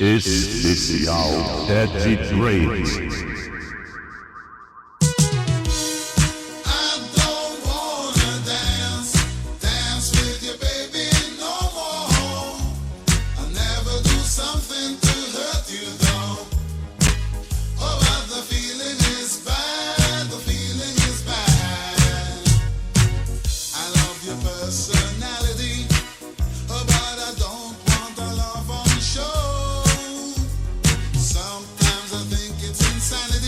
Especial Ted Drake. Sometimes I think it's insanity.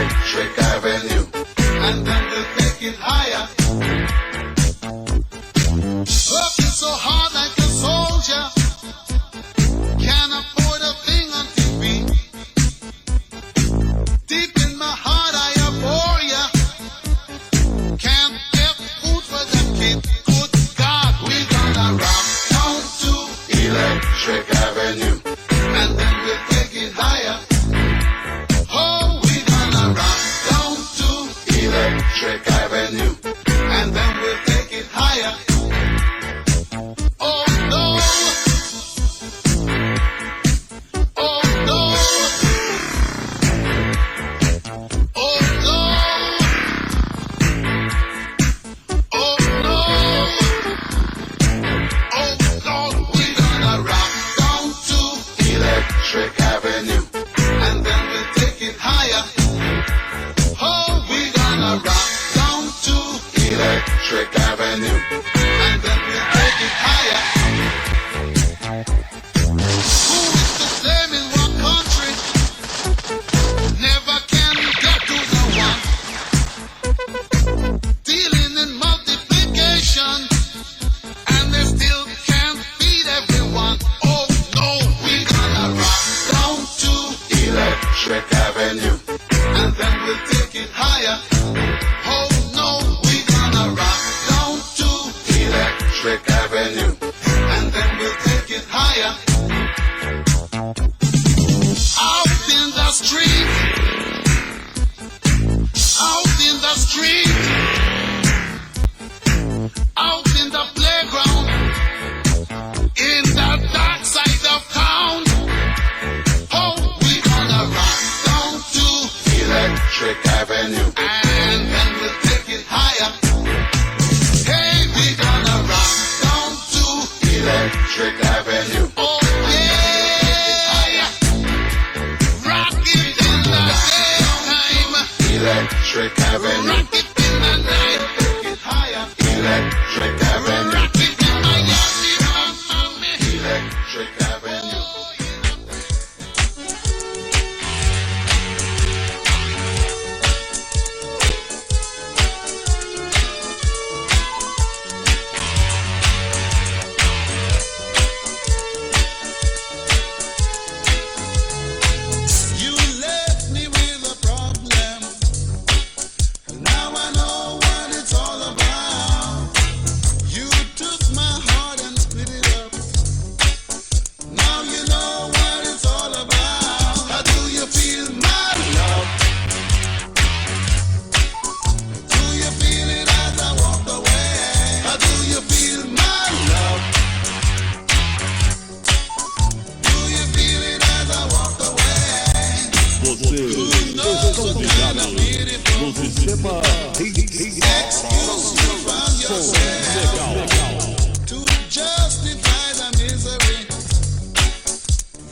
Electric Avenue, and then we'll take it higher. Working so hard like a soldier, can't afford a thing on TV. Deep in my heart I abhor ya, can't get food for the kid. Good God, we gonna rock down to Electric Avenue, and then we'll take it higher. Oh, we gonna rock down to Electric Avenue, and then we'll take it higher. Oh no, oh no, oh no, oh no, oh Lord, we gonna rock down to Electric Avenue, and then we'll take it higher. Oh, we gonna rock down to Electric Avenue, and then we'll take it higher. Who is to blame in what country? Never can get to the one. Dealing in multiplication, and they still can't feed everyone. Oh no, we gonna rock down to Electric Avenue, and then we'll take it higher. Oh no, we gonna rock down to Electric Avenue, and then we'll take it higher. Out in the street, out in the street, out in the playground, in the dark side of town. Oh, we gonna rock down to Electric Avenue, and then we'll take it higher. Hey, we gonna rock down to Electric Avenue. Oh yeah, rock it in the daytime, Electric Avenue. Rock it in the night, take it higher, Electric Avenue. Rock it in my yard, mommy, Electric Avenue. You left me with a problem. Now I know what it's all about. You took my heart and split it up. Now you know what it's all about. How do you feel my love? Do you feel it as I walk away? How do you feel my love? Do you feel it as I walk away? Você está ligado no sistema legal. To justify the misery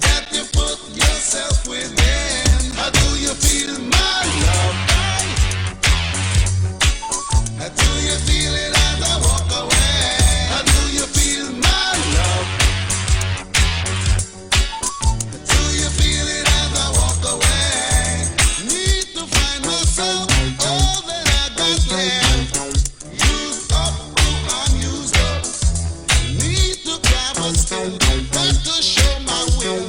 that you put yourself within. How do you feel my love? How do you feel it as I walk away? How do you feel my love? How do you feel it as I walk away? Need to find myself, all that I got left. Used up to unused up. Need to grab a skill, got to show my will.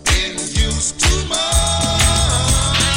Been used too much.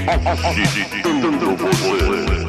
agitando você.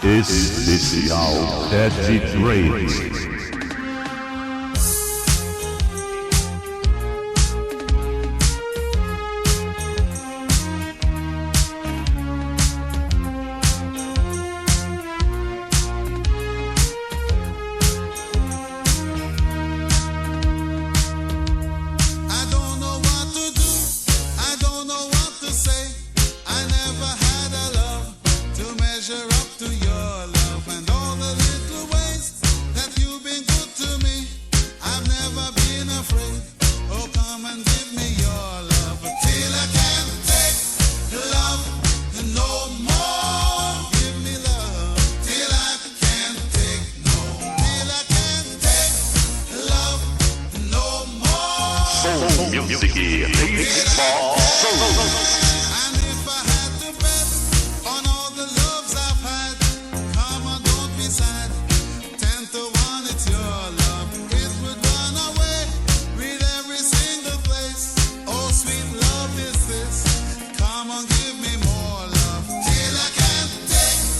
Especial Teddy Drake. Music baseball soul. Come on, give me more love till I can't take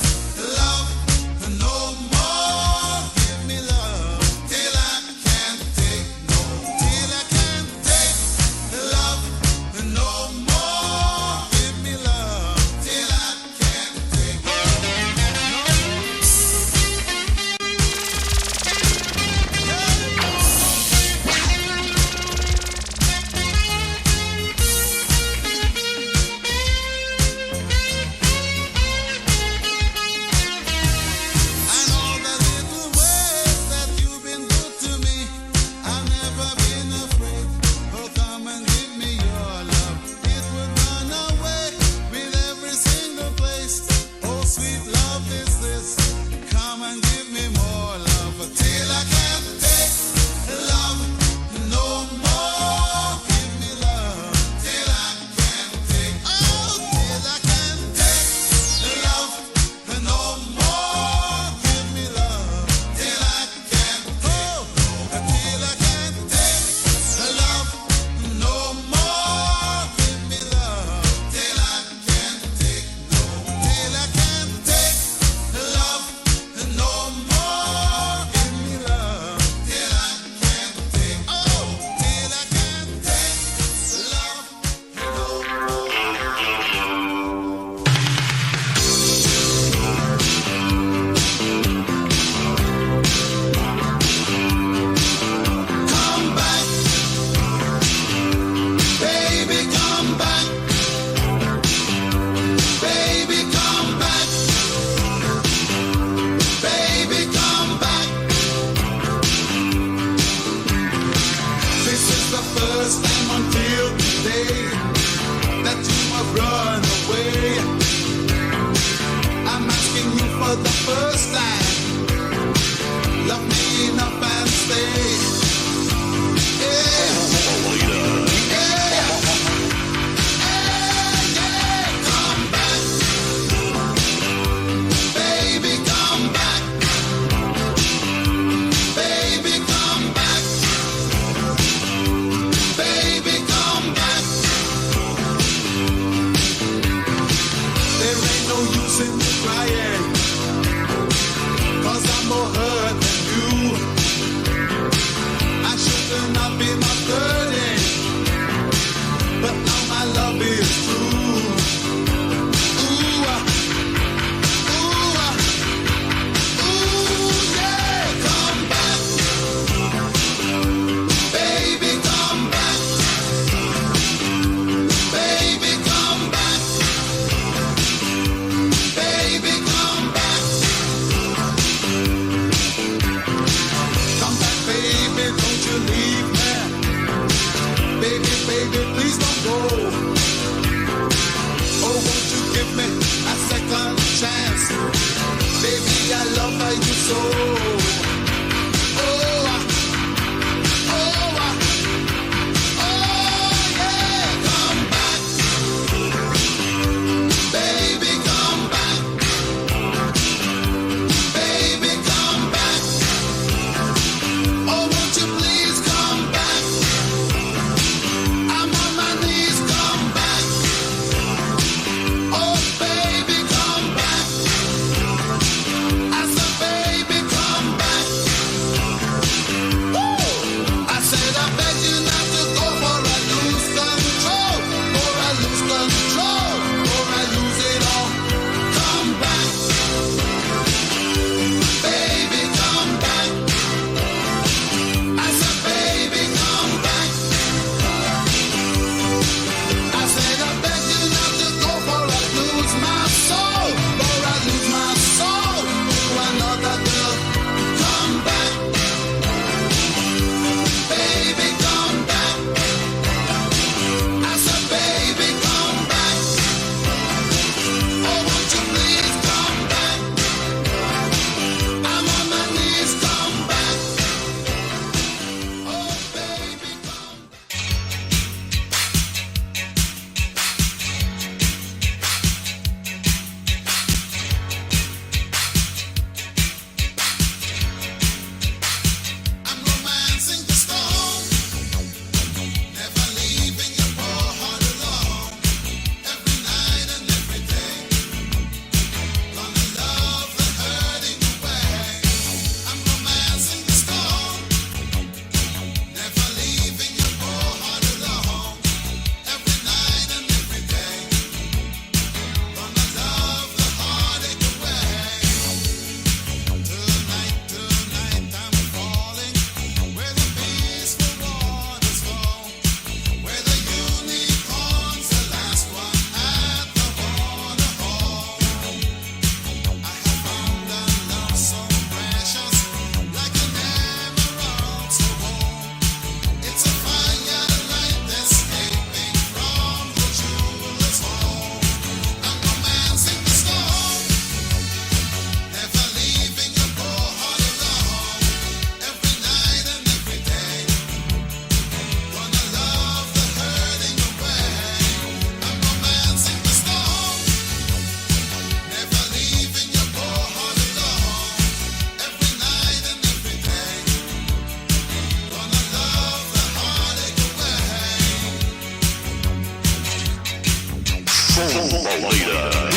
not be my burden, but now my love is true. Ooh, ooh, ooh, yeah, come back, baby, come back, baby, come back, baby, come back, come back, baby, don't you leave me, baby, baby, please don't go. Oh, won't you give me a second chance? Baby, I love you so. Oh, oh, oh, yeah, come back. Baby, come back. Baby, come back. Oh, won't you please come back? I'm on my knees, come back. Oh, baby, come back. I said, baby, come back. Woo! I said, I beg you not to go, for I lose control. For I lose control. For I lose it all. Come back. Baby, come back. I said, baby, come back. I said, I beg you not to go, for I lose my soul. For I lose my soul to another girl. Come back. Baby, come back. I said, baby, come back. Oh, won't you please come back? I'm on my knees, come back. Oh, baby, come back. I'm romancing the storm, never leaving your poor heart alone. Every night and every day, gonna love the hurting away. I'm romancing the storm, never leaving your poor heart alone. Every night and every day, gonna love the heartache away. Tonight, I'm falling where the peaceful waters flow, where the unicorn's the last one at the waterhole. I have found a love so precious, like an emerald so warm. It's a firelight escaping from the jeweler's home. I'm romancing the storm, never leaving your poor heart alone. Every night and every day, gonna love the hurting away. I'm romancing the storm, never leaving your poor heart alone. Every night and every day, gonna love the heartache away. Soul Leader.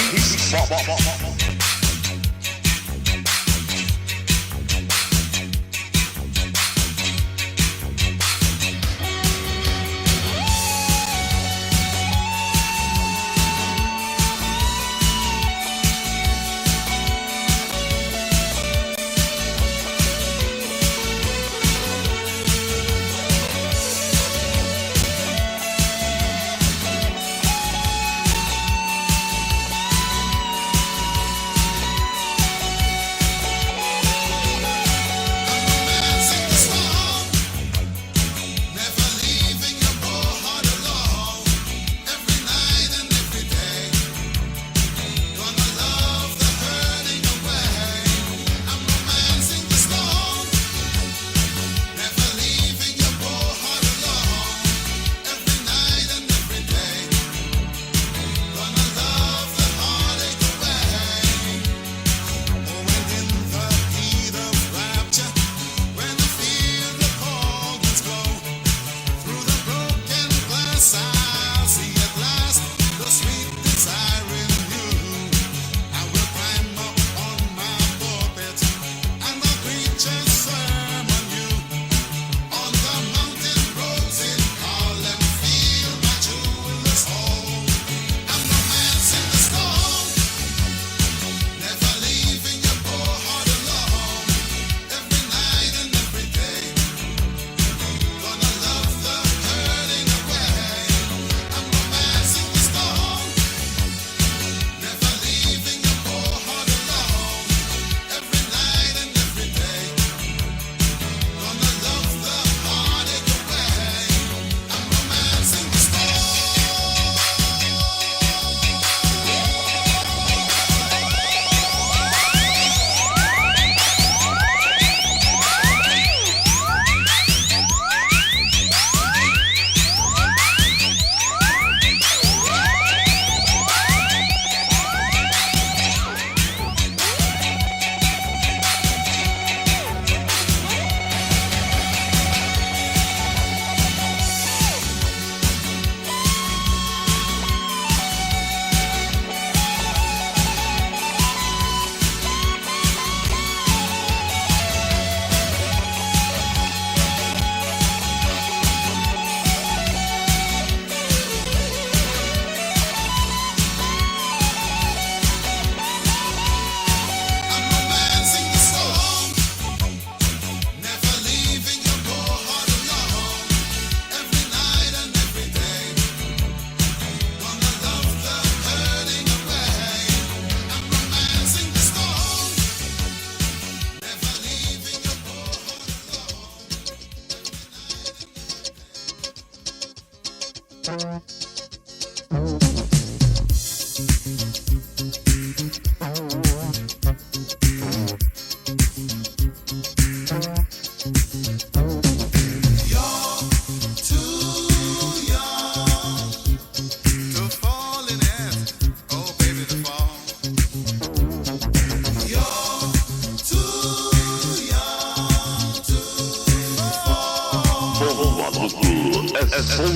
É som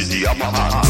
de amarrado.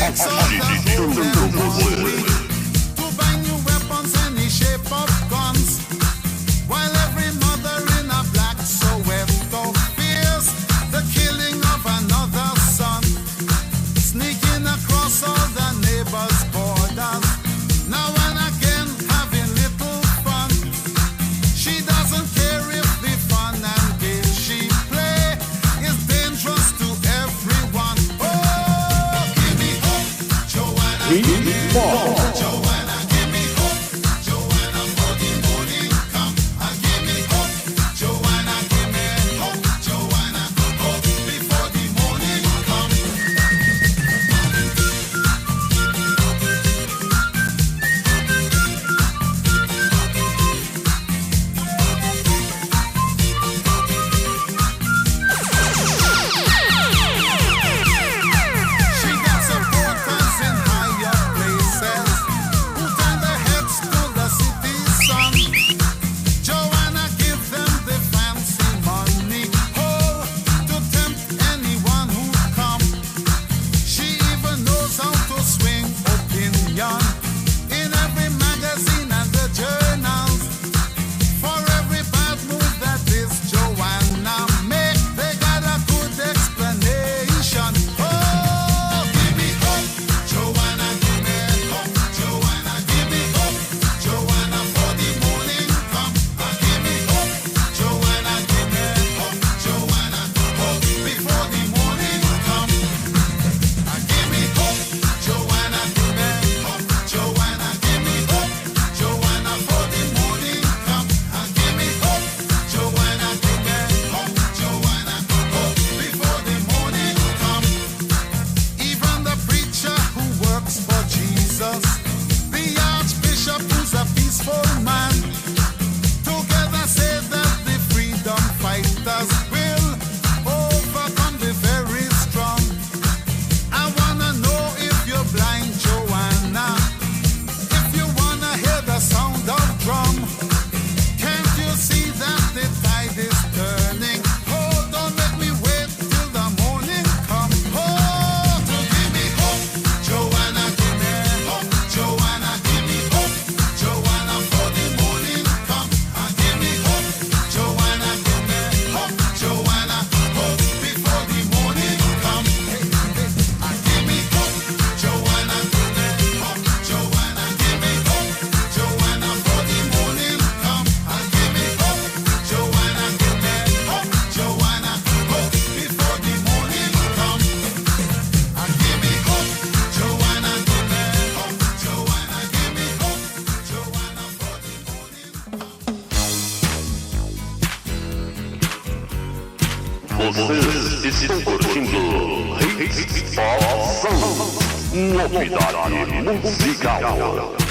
takes all the old and lonely to buy new weapons, any shape of guns, while every mother in a black Soweto fears the killing of another son, sneaking across all the neighbors' borders, now and again having little fun. She doesn't care if the fun and game she play is dangerous to everyone. Oh, give me hope, Joanna, give me hope, Joanna, give me hope, Joanna, for the morning come. Give me hope, Joanna, give me hope, Joanna, hope before the morning come. She got supporters in higher places who turn their heads to the city's sun. Joanna give them the fancy money, oh, to tempt anyone who come. She even knows how to swing opinion in every magazine and the journals. For every bad move that this Joanna make, they got a good explanation. Oh, give me hope, Joanna, give me hope, Joanna, give me hope, Joanna, for the morning come. Give me hope, Joanna, give me hope, Joanna, hope before the morning come. Give me hope, Joanna, give me hope, Joanna, give me hope, Joanna, for the morning come. Give me hope, Joanna, give me hope, Joanna, hope before the morning come. Even the preacher who works for Jesus, the archbishop who's a peaceful man, together say that the freedom fighters will overcome the very strong. I wanna know if you're blind, Joanna, if you wanna hear the sound of drum. Can't you see that the tide is turning? Oh, don't make me wait till the morning come. Oh, to give me hope, Joanna, give me hope, Joanna, give me hope, Joanna, for the morning come. Give me hope, Joanna, give me hope, Joanna, hope before the morning come. Give me hope, Joanna, give me hope, Joanna, give me hope, Joanna, for the morning come. Give me hope, Joanna, give me hope, Joanna, hope before the morning come. Give me hope, Joanna, give me hope, Joanna, give me hope, Joanna, for the morning come. Vocês estão curtindo Hits of Sound, novidade musical.